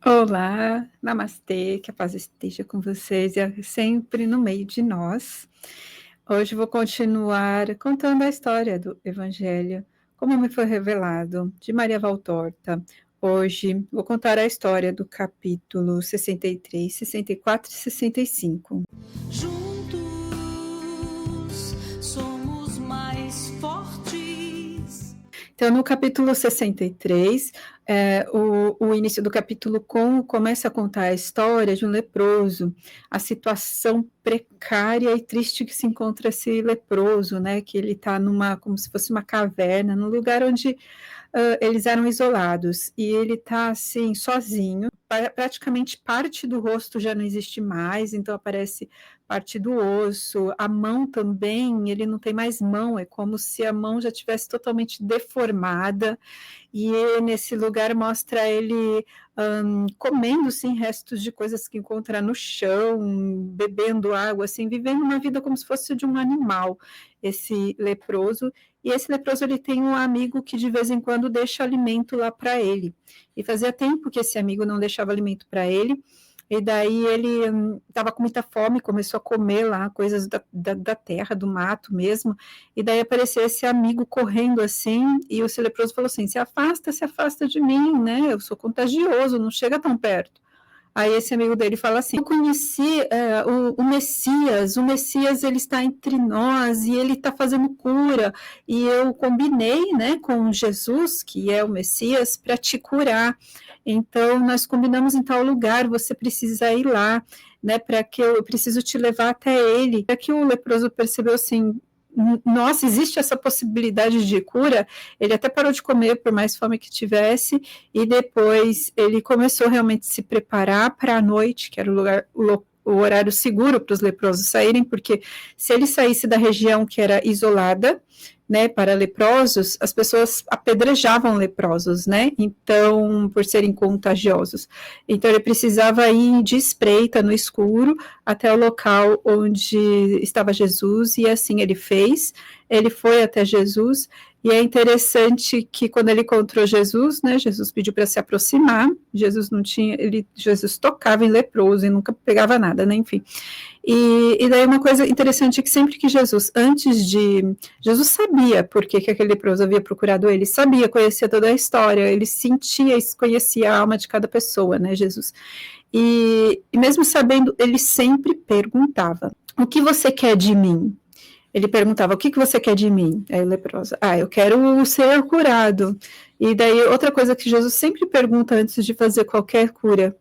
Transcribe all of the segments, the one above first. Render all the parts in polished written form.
Olá, namastê, que a paz esteja com vocês e sempre no meio de nós. Hoje vou continuar contando a história do Evangelho, como me foi revelado, de Maria Valtorta. Hoje vou contar a história do capítulo 63, 64 e 65. Juntos somos mais fortes. Então, no capítulo 63, o início do capítulo começa a contar a história de um leproso, a situação precária e triste que se encontra esse leproso, né? Que ele está como se fosse uma caverna, num lugar onde eles eram isolados, e ele está assim, sozinho, praticamente parte do rosto já não existe mais, então aparece parte do osso, a mão também, ele não tem mais mão, é como se a mão já tivesse totalmente deformada, e nesse lugar mostra ele comendo sim restos de coisas que encontra no chão, bebendo água, assim, vivendo uma vida como se fosse de um animal, esse leproso. E esse leproso ele tem um amigo que de vez em quando deixa alimento lá para ele. E fazia tempo que esse amigo não deixava alimento para ele. E daí ele estava com muita fome, começou a comer lá coisas da terra, do mato mesmo. E daí apareceu esse amigo correndo assim, e o leproso falou assim: se afasta de mim, né? Eu sou contagioso, não chega tão perto. Aí esse amigo dele fala assim: eu conheci o Messias ele está entre nós e ele está fazendo cura, e eu combinei, né, com Jesus, que é o Messias, para te curar. Então nós combinamos em tal lugar, você precisa ir lá, né, para que eu preciso te levar até ele. Para que o leproso percebeu assim: nossa, existe essa possibilidade de cura. Ele até parou de comer por mais fome que tivesse, e depois ele começou realmente a se preparar para a noite, que era o horário seguro para os leprosos saírem, porque se ele saísse da região que era isolada, né, para leprosos, as pessoas apedrejavam leprosos, né, então, por serem contagiosos. Então, ele precisava ir de espreita no escuro até o local onde estava Jesus, e assim ele fez. Ele foi até Jesus, e é interessante que quando ele encontrou Jesus, né, Jesus pediu para se aproximar. Jesus tocava em leproso e nunca pegava nada, né, enfim. E daí uma coisa interessante é que sempre que Jesus sabia por que aquele leproso havia procurado ele, sabia, conhecia toda a história, ele sentia e conhecia a alma de cada pessoa, né, Jesus. E mesmo sabendo, ele sempre perguntava: o que você quer de mim? Ele perguntava: o que você quer de mim? Aí o leproso: eu quero ser curado. E daí outra coisa que Jesus sempre pergunta antes de fazer qualquer cura: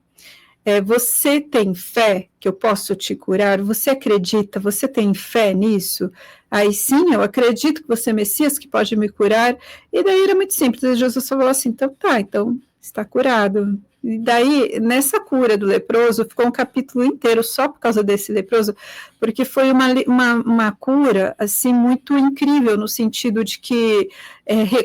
você tem fé que eu posso te curar? Você acredita? Você tem fé nisso? Aí sim, eu acredito que você é Messias, que pode me curar. E daí era muito simples. Jesus falou assim: então tá, então está curado. E daí, nessa cura do leproso, ficou um capítulo inteiro só por causa desse leproso, porque foi uma cura assim muito incrível, no sentido de que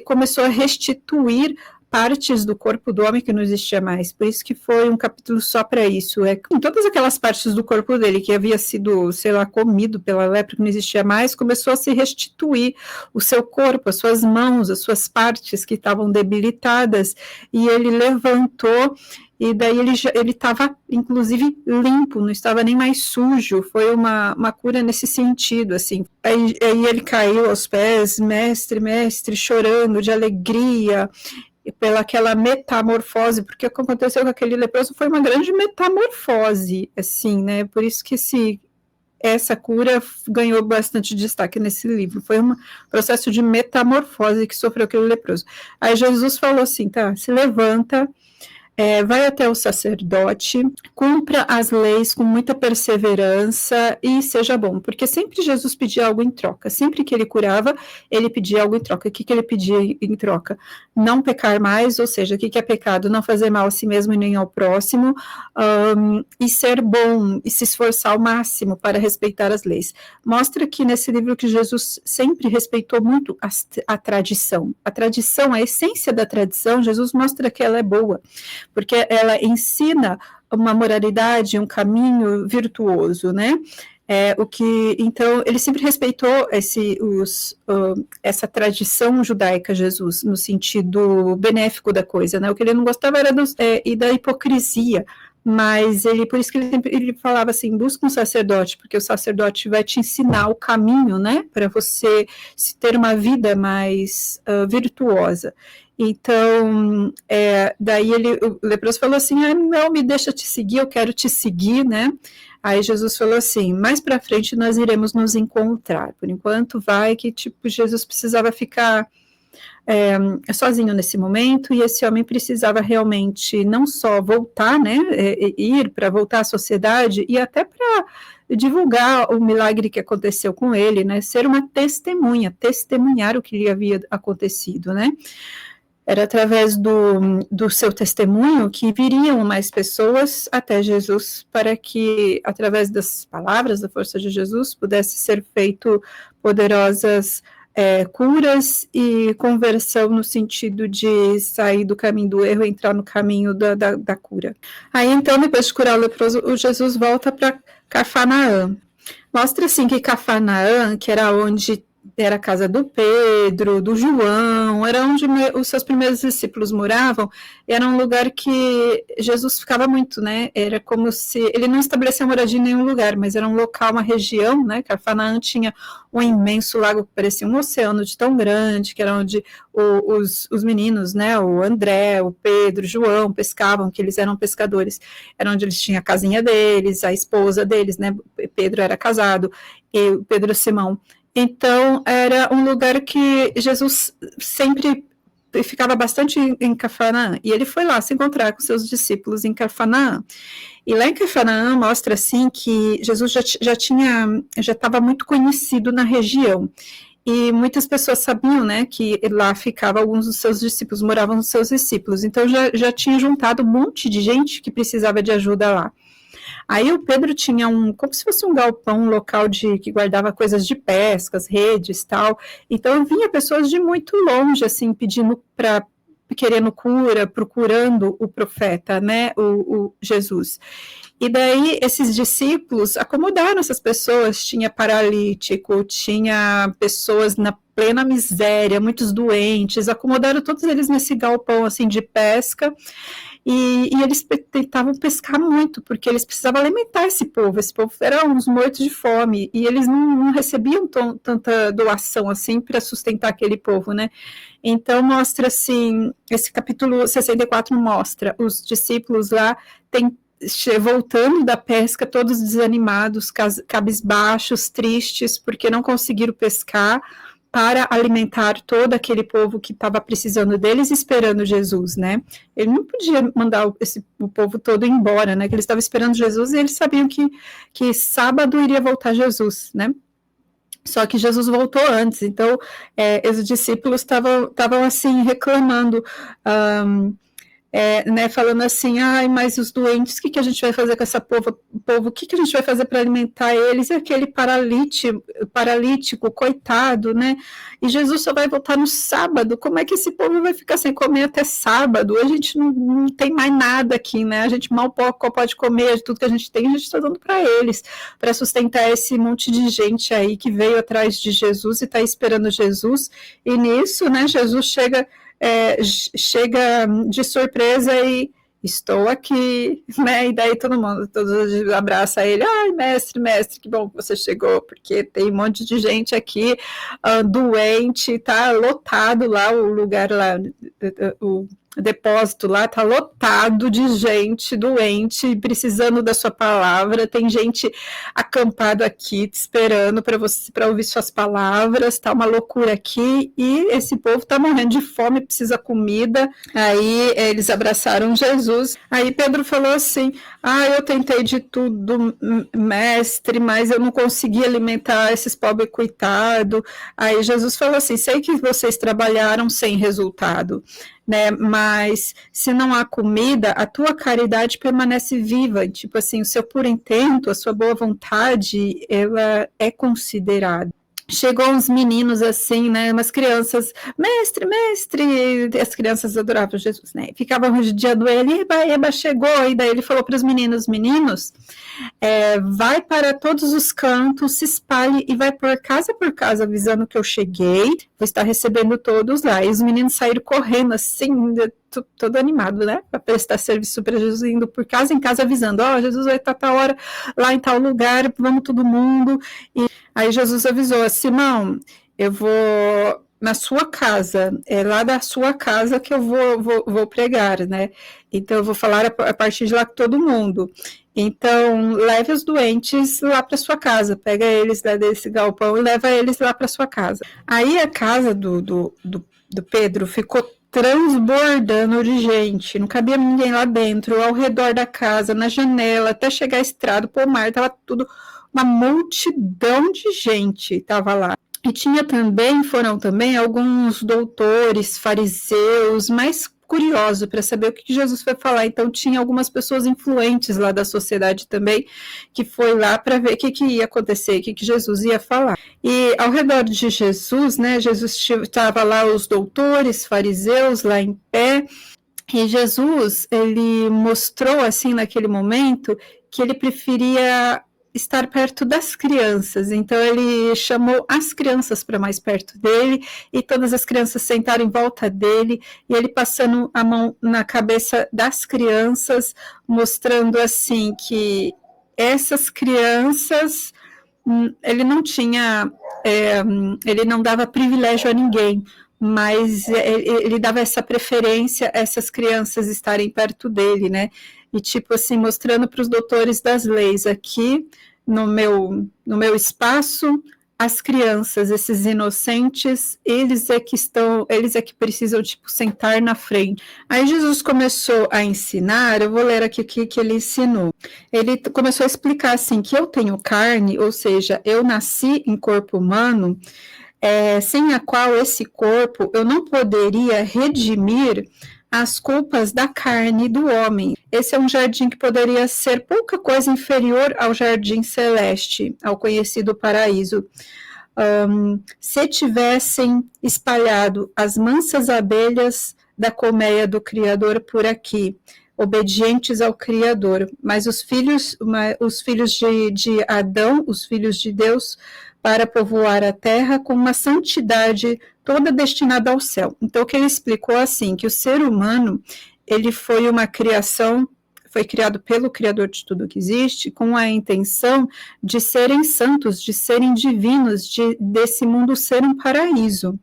começou a restituir partes do corpo do homem que não existia mais. Por isso que foi um capítulo só para isso. Com todas aquelas partes do corpo dele que havia sido, sei lá, comido pela lepra, que não existia mais, começou a se restituir o seu corpo, as suas mãos, as suas partes que estavam debilitadas, e ele levantou. E daí ele estava, inclusive, limpo, não estava nem mais sujo. Foi uma cura nesse sentido, assim. Aí ele caiu aos pés: mestre, mestre, chorando de alegria, pela aquela metamorfose, porque o que aconteceu com aquele leproso foi uma grande metamorfose, assim, né? Por isso que essa cura ganhou bastante destaque nesse livro. Foi um processo de metamorfose que sofreu aquele leproso. Aí Jesus falou assim: tá, se levanta, vai até o sacerdote, cumpra as leis com muita perseverança e seja bom, porque sempre Jesus pedia algo em troca, sempre que ele curava, ele pedia algo em troca. O que ele pedia em troca? Não pecar mais, ou seja, o que é pecado? Não fazer mal a si mesmo e nem ao próximo, e ser bom, e se esforçar ao máximo para respeitar as leis. Mostra que nesse livro que Jesus sempre respeitou muito a tradição, a essência da tradição. Jesus mostra que ela é boa, porque ela ensina uma moralidade, um caminho virtuoso, né? Então, ele sempre respeitou essa tradição judaica, Jesus, no sentido benéfico da coisa, né? O que ele não gostava era da hipocrisia, mas por isso que ele falava assim, busca um sacerdote, porque o sacerdote vai te ensinar o caminho, né, para você ter uma vida mais virtuosa. Então, daí o leproso falou assim, não, me deixa te seguir, eu quero te seguir, né? Aí Jesus falou assim, mais para frente nós iremos nos encontrar, por enquanto vai que, tipo, Jesus precisava ficar sozinho nesse momento, e esse homem precisava realmente não só voltar, né, ir para voltar à sociedade, e até para divulgar o milagre que aconteceu com ele, né, ser uma testemunha, testemunhar o que lhe havia acontecido, né. Era através do seu testemunho que viriam mais pessoas até Jesus, para que, através das palavras, da força de Jesus, pudesse ser feito poderosas curas e conversão no sentido de sair do caminho do erro e entrar no caminho da cura. Aí, então, depois de curar o leproso, o Jesus volta para Cafarnaum. Mostra, assim, que Cafarnaum, que era onde era a casa do Pedro, do João, era onde os seus primeiros discípulos moravam, era um lugar que Jesus ficava muito, né, era como se, ele não estabeleceu moradia em nenhum lugar, mas era um local, uma região, né, Cafarnaum tinha um imenso lago que parecia um oceano de tão grande, que era onde os meninos, né, o André, o Pedro, o João, pescavam, que eles eram pescadores, era onde eles tinham a casinha deles, a esposa deles, né, Pedro era casado, e o Pedro Simão. Então, era um lugar que Jesus sempre ficava bastante em Cafarnaum, e ele foi lá se encontrar com seus discípulos em Cafarnaum. E lá em Cafarnaum mostra, assim, que Jesus já estava muito conhecido na região, e muitas pessoas sabiam, né, que lá ficava alguns dos seus discípulos, moravam os seus discípulos, então já tinha juntado um monte de gente que precisava de ajuda lá. Aí o Pedro tinha como se fosse um galpão, um local que guardava coisas de pescas, redes e tal. Então vinha pessoas de muito longe, assim, querendo cura, procurando o profeta, né, o Jesus. E daí esses discípulos acomodaram essas pessoas, tinha paralítico, tinha pessoas na plena miséria, muitos doentes, acomodaram todos eles nesse galpão, assim, de pesca. E eles tentavam pescar muito, porque eles precisavam alimentar esse povo era uns mortos de fome, e eles não recebiam tanta doação assim para sustentar aquele povo, né? Então mostra assim, esse capítulo 64 mostra os discípulos lá voltando da pesca, todos desanimados, cabisbaixos, tristes, porque não conseguiram pescar, para alimentar todo aquele povo que estava precisando deles, esperando Jesus, né? Ele não podia mandar o povo todo embora, né? Que eles estavam esperando Jesus e eles sabiam que sábado iria voltar Jesus, né? Só que Jesus voltou antes, então os discípulos estavam assim reclamando, né, falando assim, mas os doentes, o que a gente vai fazer com essa povo, o que a gente vai fazer para alimentar eles? E aquele paralítico, coitado, né? E Jesus só vai voltar no sábado, como é que esse povo vai ficar sem comer até sábado? A gente não tem mais nada aqui, né? A gente mal pode comer, tudo que a gente tem, a gente está dando para eles, para sustentar esse monte de gente aí que veio atrás de Jesus e está esperando Jesus, e nisso, né, Jesus chega de surpresa e estou aqui, né, e daí todos abraçam ele, mestre, que bom que você chegou, porque tem um monte de gente aqui, doente, tá lotado lá, o lugar lá, o depósito lá tá lotado de gente doente, precisando da sua palavra, tem gente acampado aqui te esperando para ouvir suas palavras, tá uma loucura aqui, e esse povo tá morrendo de fome, precisa comida. Aí eles abraçaram Jesus, aí Pedro falou assim, eu tentei de tudo, mestre, mas eu não consegui alimentar esses pobres coitados. Aí Jesus falou assim, sei que vocês trabalharam sem resultado, né, mas se não há comida, a tua caridade permanece viva, tipo assim, o seu puro intento, a sua boa vontade, ela é considerada. chegou uns meninos assim, né, umas crianças, mestre, mestre, e as crianças adoravam Jesus, né, ficavam rodeando ele, eba, chegou, e daí ele falou para os meninos, vai para todos os cantos, se espalhe e vai por casa, avisando que eu cheguei, vou estar recebendo todos lá, e os meninos saíram correndo assim, todo animado, né, para prestar serviço para Jesus, indo por casa em casa, avisando, Jesus vai estar tal hora, lá em tal lugar, vamos todo mundo, e aí Jesus avisou, Simão, eu vou na sua casa, é lá da sua casa que eu vou pregar, né? Então eu vou falar a partir de lá com todo mundo. Então leve os doentes lá para sua casa, pega eles lá desse galpão e leva eles lá para sua casa. Aí a casa do Pedro ficou transbordando de gente, não cabia ninguém lá dentro, ao redor da casa, na janela, até chegar a estrada, o pomar, tava tudo, uma multidão de gente estava lá. E foram também alguns doutores, fariseus, mais curiosos para saber o que Jesus foi falar. Então tinha algumas pessoas influentes lá da sociedade também, que foi lá para ver o que ia acontecer, o que Jesus ia falar. E ao redor de Jesus, né, Jesus estava lá os doutores, fariseus lá em pé, e Jesus, ele mostrou assim naquele momento que ele preferia estar perto das crianças, então ele chamou as crianças para mais perto dele, e todas as crianças sentaram em volta dele, e ele passando a mão na cabeça das crianças, mostrando assim que essas crianças, ele não tinha, ele não dava privilégio a ninguém, mas ele dava essa preferência a essas crianças estarem perto dele, né? E tipo assim, mostrando para os doutores das leis, aqui no meu espaço, as crianças, esses inocentes, eles é que precisam, tipo, sentar na frente. Aí Jesus começou a ensinar, eu vou ler aqui o que ele ensinou. Ele começou a explicar assim, que eu tenho carne, ou seja, eu nasci em corpo humano, sem a qual esse corpo eu não poderia redimir as culpas da carne do homem. Esse é um jardim que poderia ser pouca coisa inferior ao jardim celeste, ao conhecido paraíso. Se tivessem espalhado as mansas abelhas da colmeia do Criador por aqui, obedientes ao Criador, mas os filhos de Adão, os filhos de Deus, para povoar a terra com uma santidade toda destinada ao céu. Então, o que ele explicou assim, que o ser humano, ele foi uma criação, foi criado pelo Criador de tudo que existe, com a intenção de serem santos, de serem divinos, desse mundo ser um paraíso.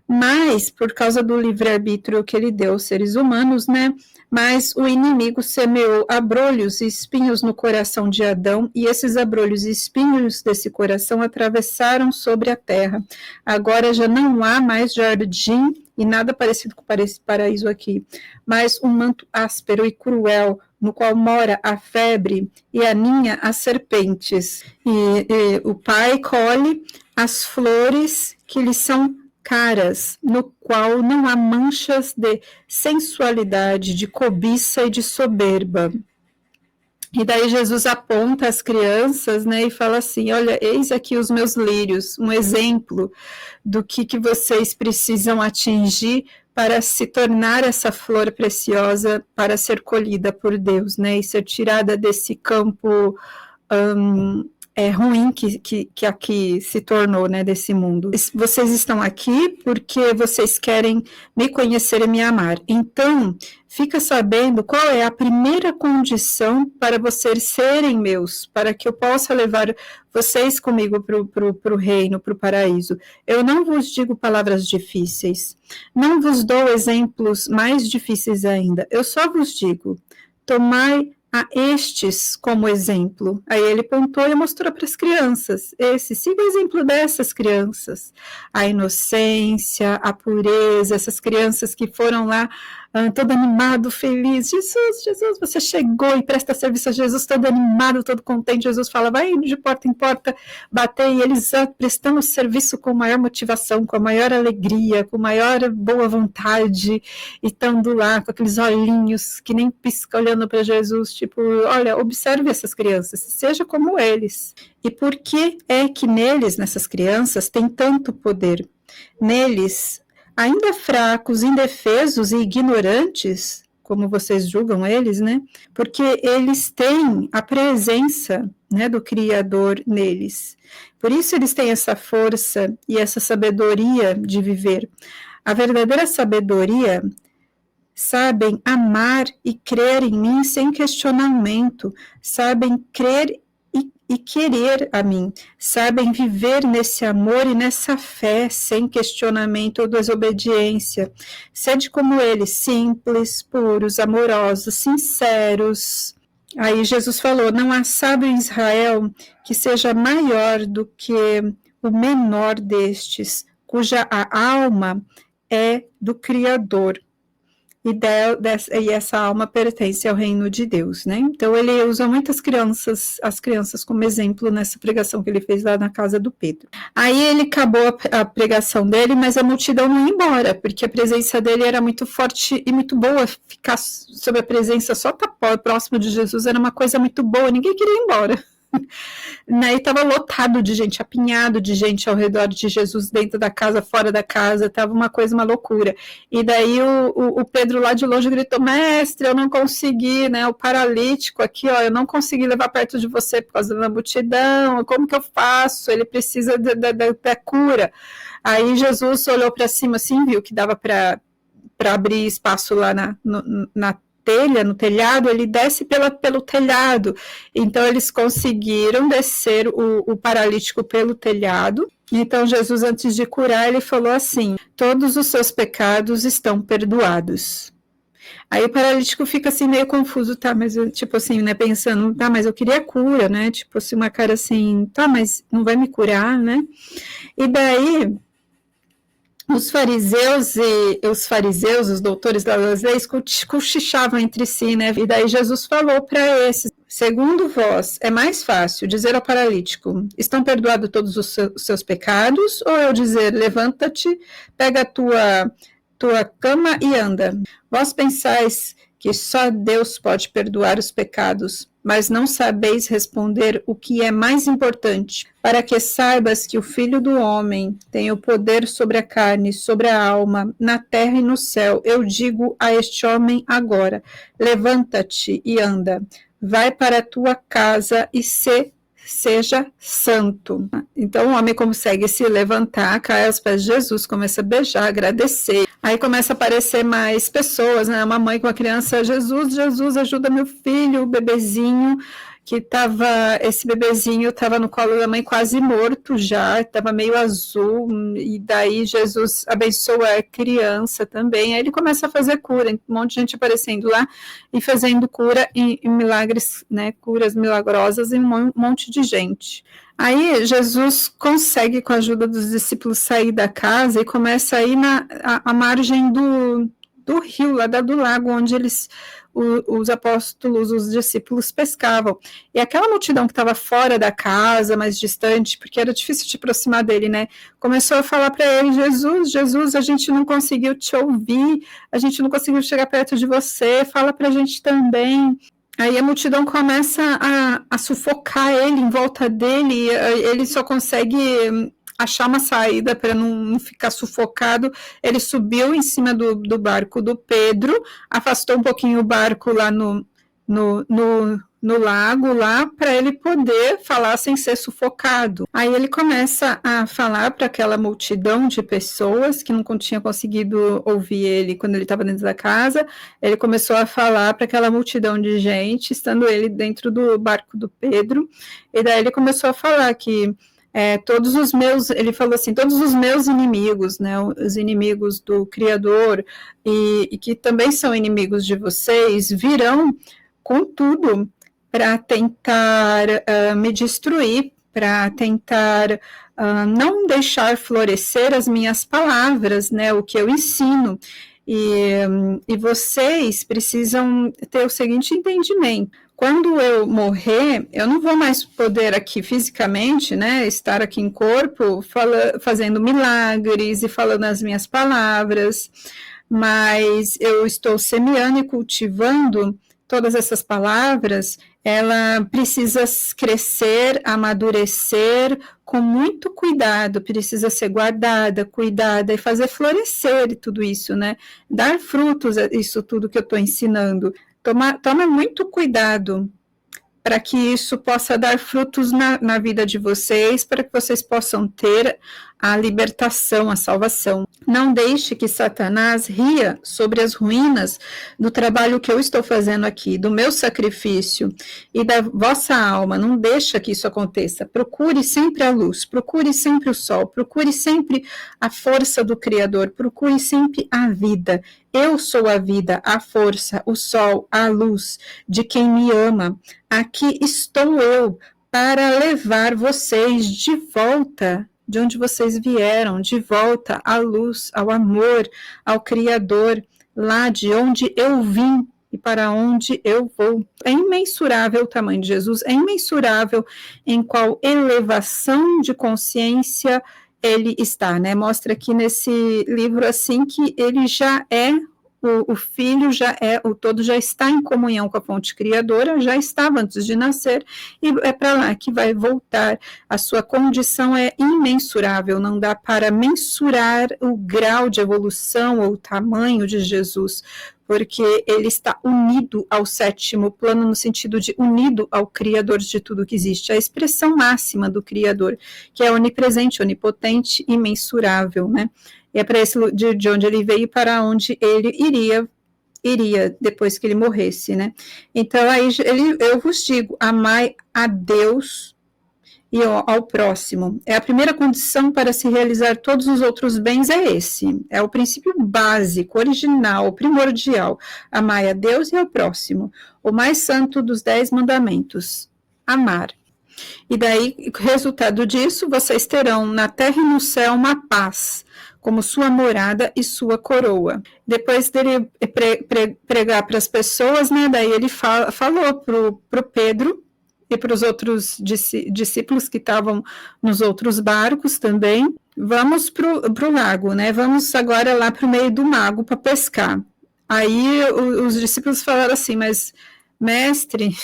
Mas, por causa do livre-arbítrio que ele deu aos seres humanos, né? Mas o inimigo semeou abrolhos e espinhos no coração de Adão, e esses abrolhos e espinhos desse coração atravessaram sobre a terra. Agora já não há mais jardim e nada parecido com esse paraíso aqui, mas um manto áspero e cruel, no qual mora a febre e aninha as serpentes. E o pai colhe as flores que lhe são caras, no qual não há manchas de sensualidade, de cobiça e de soberba. E daí Jesus aponta as crianças, né, e fala assim, olha, eis aqui os meus lírios, um exemplo do que vocês precisam atingir para se tornar essa flor preciosa, para ser colhida por Deus, né, e ser tirada desse campo ruim que aqui se tornou, né, desse mundo. Vocês estão aqui porque vocês querem me conhecer e me amar. Então, fica sabendo qual é a primeira condição para vocês serem meus, para que eu possa levar vocês comigo para o reino, para o paraíso. Eu não vos digo palavras difíceis, não vos dou exemplos mais difíceis ainda. Eu só vos digo, tomai a estes como exemplo. Aí ele apontou e mostrou para as crianças. Siga o exemplo dessas crianças. A inocência, a pureza, essas crianças que foram lá todo animado, feliz. Jesus, você chegou e presta serviço a Jesus, todo animado, todo contente. Jesus fala, vai de porta em porta bater, e eles prestando serviço com maior motivação, com a maior alegria, com maior boa vontade, e estando lá com aqueles olhinhos que nem pisca olhando para Jesus, tipo, olha, observe essas crianças, seja como eles. E por que é que neles, nessas crianças, tem tanto poder? Neles, ainda fracos, indefesos e ignorantes, como vocês julgam eles, né? Porque eles têm a presença, né, do Criador neles. Por isso eles têm essa força e essa sabedoria de viver. A verdadeira sabedoria, sabem amar e crer em mim sem questionamento, sabem crer e querer a mim, sabem viver nesse amor e nessa fé, sem questionamento ou desobediência. Sede como eles, simples, puros, amorosos, sinceros. Aí Jesus falou, não há sábio em Israel que seja maior do que o menor destes, cuja a alma é do Criador. E essa alma pertence ao reino de Deus, né? Então ele usa muitas as crianças como exemplo nessa pregação que ele fez lá na casa do Pedro. Aí ele acabou a pregação dele, mas a multidão não ia embora, porque a presença dele era muito forte e muito boa. Ficar sob a presença, só estar próximo de Jesus era uma coisa muito boa, ninguém queria ir embora. Né, e estava lotado de gente, apinhado de gente ao redor de Jesus, dentro da casa, fora da casa, estava uma loucura. E daí o Pedro lá de longe gritou, mestre, eu não consegui, né, o paralítico aqui, ó, eu não consegui levar perto de você por causa da multidão, como que eu faço? Ele precisa da cura. Aí Jesus olhou para cima assim, viu que dava para abrir espaço lá no telhado, ele desce pelo telhado. Então eles conseguiram descer o paralítico pelo telhado. Então Jesus, antes de curar, ele falou assim, todos os seus pecados estão perdoados. Aí o paralítico fica assim meio confuso, tá, mas tipo assim, né, pensando, tá, mas eu queria cura, né, tipo assim, uma cara assim, tá, mas não vai me curar, né? E daí os fariseus, os doutores das leis, cochichavam entre si, né? E daí Jesus falou para esses, segundo vós, é mais fácil dizer ao paralítico, estão perdoados todos os seus pecados, ou eu dizer, levanta-te, pega a tua cama e anda. Vós pensais que só Deus pode perdoar os pecados, mas não sabeis responder o que é mais importante, para que saibas que o Filho do Homem tem o poder sobre a carne, sobre a alma, na terra e no céu. Eu digo a este homem agora, levanta-te e anda, vai para a tua casa e seja santo. Então o homem consegue se levantar, cai aos pés de Jesus, começa a beijar, agradecer. Aí começa a aparecer mais pessoas, né? Uma mãe com a criança, Jesus, ajuda meu filho, o bebezinho, esse bebezinho estava no colo da mãe quase morto já, estava meio azul, e daí Jesus abençoa a criança também. Aí ele começa a fazer cura, um monte de gente aparecendo lá e fazendo cura em milagres, né? Curas milagrosas em um monte de gente. Aí Jesus consegue, com a ajuda dos discípulos, sair da casa e começa a ir à margem do rio, lá do lago, onde os apóstolos, os discípulos pescavam. E aquela multidão que estava fora da casa, mais distante, porque era difícil te aproximar dele, né? Começou a falar para ele, Jesus, a gente não conseguiu te ouvir, a gente não conseguiu chegar perto de você, fala para a gente também. Aí a multidão começa a sufocar ele em volta dele, ele só consegue achar uma saída para não ficar sufocado. Ele subiu em cima do barco do Pedro, afastou um pouquinho o barco lá no lago, lá, para ele poder falar sem ser sufocado. Aí ele começa a falar para aquela multidão de pessoas que não tinha conseguido ouvir ele quando ele estava dentro da casa. Ele começou a falar para aquela multidão de gente, estando ele dentro do barco do Pedro, e daí ele começou a falar que ele falou assim, todos os meus inimigos, né, os inimigos do Criador, e que também são inimigos de vocês, virão com tudo para tentar me destruir, para tentar não deixar florescer as minhas palavras, né, o que eu ensino. E vocês precisam ter o seguinte entendimento: quando eu morrer, eu não vou mais poder aqui fisicamente, né, estar aqui em corpo, fazendo milagres e falando as minhas palavras, mas eu estou semeando e cultivando todas essas palavras. Ela precisa crescer, amadurecer com muito cuidado, precisa ser guardada, cuidada e fazer florescer tudo isso, né? Dar frutos a isso tudo que eu estou ensinando. Toma muito cuidado para que isso possa dar frutos na vida de vocês, para que vocês possam ter a libertação, a salvação. Não deixe que Satanás ria sobre as ruínas do trabalho que eu estou fazendo aqui, do meu sacrifício e da vossa alma. Não deixa que isso aconteça. Procure sempre a luz, procure sempre o sol, procure sempre a força do Criador, procure sempre a vida. Eu sou a vida, a força, o sol, a luz de quem me ama. Aqui estou eu para levar vocês de volta de onde vocês vieram, de volta à luz, ao amor, ao Criador, lá de onde eu vim e para onde eu vou. É imensurável o tamanho de Jesus, é imensurável em qual elevação de consciência ele está, né? Mostra aqui nesse livro assim que ele já é o filho, o todo já está em comunhão com a fonte criadora, já estava antes de nascer, e é para lá que vai voltar. A sua condição é imensurável, não dá para mensurar o grau de evolução ou o tamanho de Jesus, porque ele está unido ao sétimo plano, no sentido de unido ao Criador de tudo que existe, a expressão máxima do Criador, que é onipresente, onipotente, imensurável, né? E é para esse de onde ele veio, para onde ele iria depois que ele morresse, né? Então, aí eu vos digo, amai a Deus e ao próximo. É a primeira condição para se realizar todos os outros bens, é esse. É o princípio básico, original, primordial. Amai a Deus e ao próximo. O mais santo dos 10 mandamentos. Amar. E daí, resultado disso, vocês terão na terra e no céu uma paz, como sua morada e sua coroa. Depois dele pregar para as pessoas, né, daí ele falou para o Pedro e para os outros discípulos que estavam nos outros barcos também: vamos para o lago, né, vamos agora lá para o meio do lago para pescar. Aí os discípulos falaram assim: mas mestre,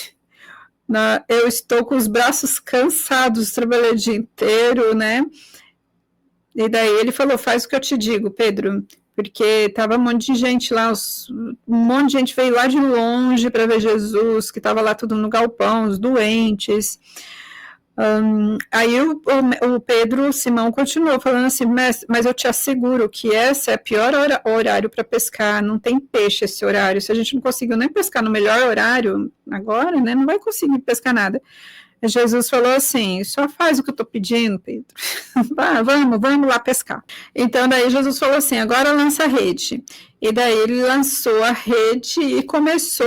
eu estou com os braços cansados, trabalhei o dia inteiro, né? E daí ele falou: faz o que eu te digo, Pedro, porque estava um monte de gente lá, um monte de gente veio lá de longe para ver Jesus, que estava lá tudo no galpão, os doentes. Aí o Pedro, Simão, continuou falando assim: mas eu te asseguro que esse é o pior horário para pescar, não tem peixe esse horário, se a gente não conseguiu nem pescar no melhor horário agora, né, não vai conseguir pescar nada. Jesus falou assim: só faz o que eu estou pedindo, Pedro. Vamos lá pescar. Então daí Jesus falou assim: agora lança a rede. E daí ele lançou a rede e começou,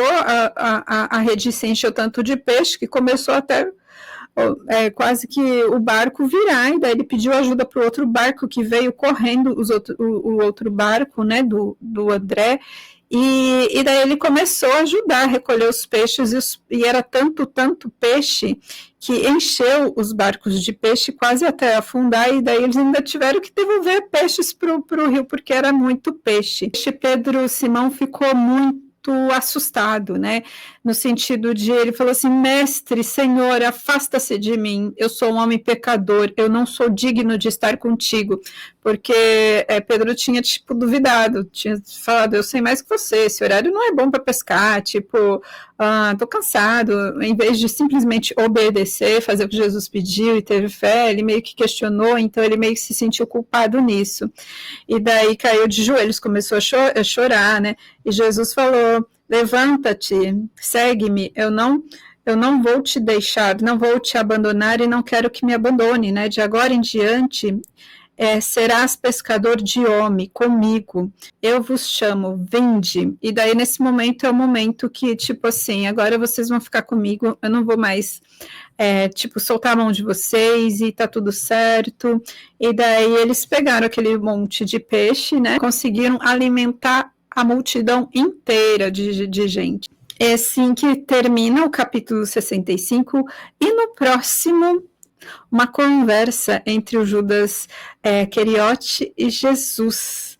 a rede se encheu tanto de peixe que começou até quase que o barco virar, e daí ele pediu ajuda para o outro barco que veio correndo, o outro barco, né, do André, e daí ele começou a ajudar a recolher os peixes, e era tanto peixe que encheu os barcos de peixe quase até afundar, e daí eles ainda tiveram que devolver peixes para o rio, porque era muito peixe. Pedro Simão ficou muito assustado, né, no sentido de, ele falou assim: mestre, Senhor, afasta-se de mim, eu sou um homem pecador, eu não sou digno de estar contigo, porque Pedro tinha, tipo, duvidado, tinha falado: eu sei mais que você, esse horário não é bom para pescar, tipo, tô cansado. Em vez de simplesmente obedecer, fazer o que Jesus pediu e teve fé, ele meio que questionou, então ele meio que se sentiu culpado nisso, e daí caiu de joelhos, começou a chorar, né, e Jesus falou: levanta-te, segue-me, eu não vou te deixar, não vou te abandonar e não quero que me abandone, né, de agora em diante serás pescador de homem comigo, eu vos chamo, vinde. E daí nesse momento é o momento que, tipo assim, agora vocês vão ficar comigo, eu não vou mais tipo, soltar a mão de vocês e tá tudo certo. E daí eles pegaram aquele monte de peixe, né, conseguiram alimentar a multidão inteira de gente. É assim que termina o capítulo 65, e no próximo, uma conversa entre o Judas Queriote e Jesus.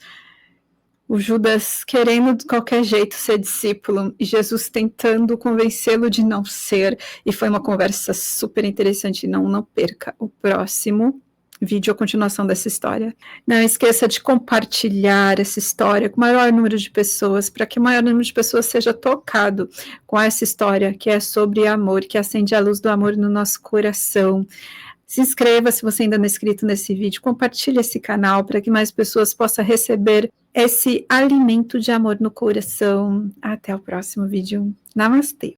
O Judas querendo de qualquer jeito ser discípulo e Jesus tentando convencê-lo de não ser. E foi uma conversa super interessante. Não perca o próximo vídeo, a continuação dessa história. Não esqueça de compartilhar essa história com o maior número de pessoas, para que o maior número de pessoas seja tocado com essa história que é sobre amor, que acende a luz do amor no nosso coração. Se inscreva se você ainda não é inscrito nesse vídeo, compartilhe esse canal para que mais pessoas possam receber esse alimento de amor no coração. Até o próximo vídeo. Namastê!